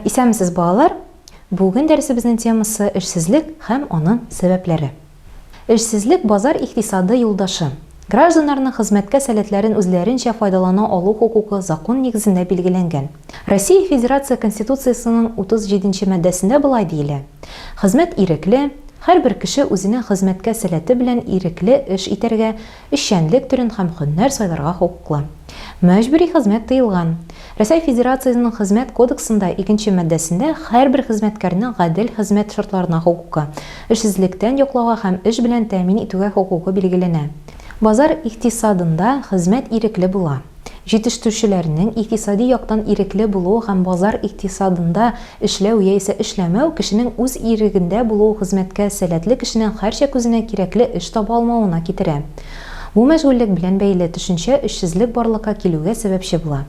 Исәнмесез, балалар? Бүген дәресебезнең темасы эшсезлек һәм аның сәбәпләре. Эшсезлек базар икътисады юлдашы. Гражданнарның хезмәткә сәләтләрен үзләренчә файдалана алу хукукы закон нигезендә билгеләнгән. Россия Федерация Конституциясының 37-нче маддәсендә булай диелә: хезмәт ирекле, һәрбер кеше үзенең хезмәткә сәләте белән ирекле эш итәргә, эшчәнлек төрен һәм һөнәр сайларга хукуклы. Мәҗбүри хезмәт тыелган. Россия Федерациясының хезмәт кодексында 2-нче маддәсендә һәрбер хезмәткәрнең гадел хезмәт шартларына хукукы, эшсезлектән яклауга һәм эш белән тәэмин итүгә хукукы билгеләнә. Базар икътисадында хезмәт ирекле була. Җитештерүчеләрнең икътисади яктан ирекле булуы һәм базар икътисадында эшләү яисә эшләмәү кешенең үз ирегендә булуы хезмәткә сәләтле кешенең һәрчак үзенә кирәкле эш таба алмавына китерә. Бу мәшгульлек белән бәйле төшенчә эшсезлек барлыкка килүгә сәбәпче була.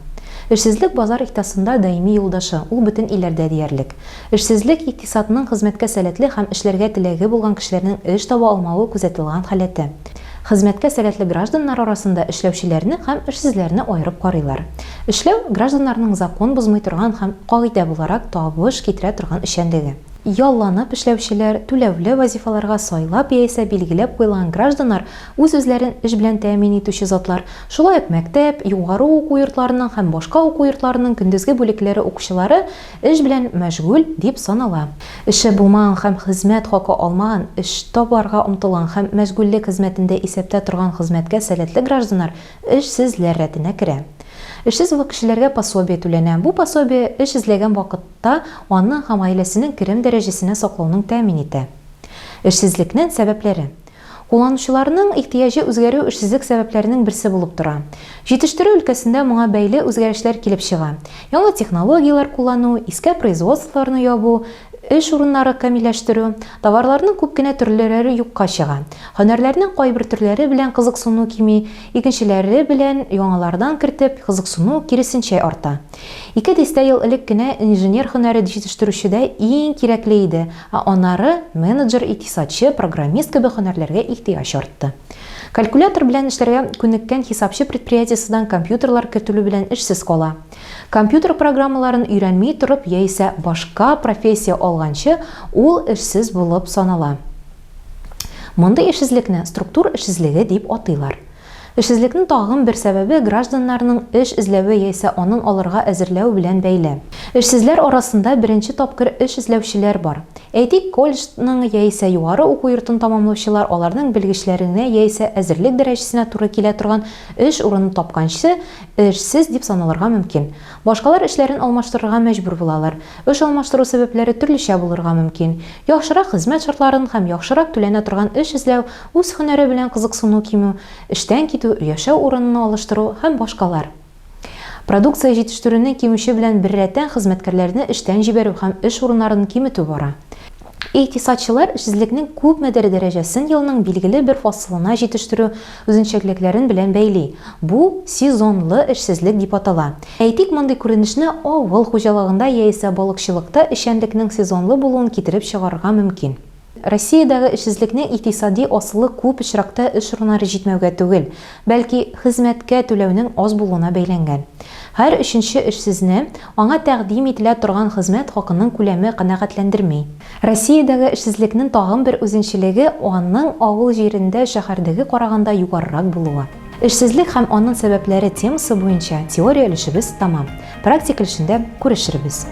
Эшсезлек базар икътисадында даими юлдашы, ул бөтен илләрдә диярлек. Эшсезлек икътисадның хезмәткә сәләтле һәм эшләргә теләге булган кешеләрнең эш таба алмавы күзәтелгән халәте. Хезмәткә сәләтле гражданнар арасында эшләүчеләрне һәм эшсезләрне аерып карыйлар. Эшләү гражданнарның закон бозмый торган һәм кагыйдә буларак табыш китерә торган эшчәнлеге. Ялланып эшләүчеләр түләүле вазифаларга сайлап яисә билгеләп куелган гражданнар үз-үзләрен эш белән тәэмин итүче затлар. Шулай ук мәктәп, югары уку йортларының һәм башка уку йортларының көндезге бүлекләре укучылары эш белән мәшгуль дип санала. Эше булмаган һәм хезмәт хакы алмаган, эш табарга омтылган һәм мәшгульлек хезмәтендә исәптә торган хезмәткә сәләтле гражданнар эшсезләр рәтенә керә. Эшсез кешеләргә пособие түләнә. Бу пособие эш эзләгән вакытта аның һәм гаиләсенең керем дәрәҗәсенә саклауны тәэмин итә. Эшсезлекнең сәбәпләре. Кулланучыларның ихтыяҗы үзгәрү эшсезлек сәбәпләренең берсе булып тора. Җитештерү өлкәсендә моңа бәйле үзгәрешләр килеп чыга. Яңа технологиялар куллану, иске производстволарны ябу, эш урыннары камилләштерү, товарларның күп кенә төрләре юкка чыга. Һөнәрләрнең кайбер төрләре белән кызыксыну кими, икенчеләре белән яңалардан кертеп кызыксыну киресенчә арта. 200 ел элек кенә инженер һөнәре җитештерүчедә иң кирәкле иде, аннары менеджер, икътисадчы, программист кебек һөнәрләргә ихтыяҗ артты. Калькулятор белән эшләргә күнеккән хисапчы предприятиесеннән компьютерлар кертелү белән эшсез кала. Компьютер программаларын өйрәнми торып яисә башка профессия алганчы ул эшсез булып санала. Мондый эшсезлекне структур эшсезлеге дип атыйлар. Эшсезлекнең тагын бер сәбәбе гражданнарның эш эзләве яисә аның алырга әзерләү белән бәйле. Эшсезләр арасында беренче тапкыр эш эзләүчеләр бар. Әйтик, колледжның яисә югары уку йортын тамамлаучылар аларның белгечләренә яисә әзерлек дәрәҗәсенә туры килә торган эш урынын тапканчы эшсез дип саналырга мөмкин. Башкалар эшләрен алмаштырырга мәҗбүр булалар. Эш алмаштыру сәбәпләре төрлечә булырга мөмкин. Яхшырак хезмәт шартларын һәм яхшырак түләнә торган эш эзләү, үз һөнәре белән кызыксыну кимү, эштән китү, яшәү урынын алыштыру һәм башкалар. Продукция җитештерүнең кимүше белән беррәттән хезмәткәрләрне эштән җибәрү һәм эш урыннарын киметү бара. Икътисадчылар эшсезлекнең күпмедер дәрәҗәсен елның билгеле бер фасылына җитештерү үзенчәлекләрен белән бәйли. Бу сезонлы эшсезлек дип атала. Әйтик, мондый күренешне авыл хуҗалыгында яисә балыкчылыкта эшчәнлекнең сезонлы булуын китереп чыгарырга мөмкин. Россиядәге эшсезлекнең икътисади асылы күп очракта эш урыннары җитмәүгә түгел, бәлки хезмәткә түләүнең аз булуына бәйләнгән. Һәр өченче эшсезне аңа тәкъдим ителә торган хезмәт хакының күләме канәгатьләндерми. Россиядәге эшсезлекнең тагын бер үзенчәлеге аның авыл җирендә шәһәрдәге караганда югарырак булуы. Эшсезлек һәм аның сәбәпләре темасы буенча теория өлешебез тәмам. Практик өлешендә күрешербез.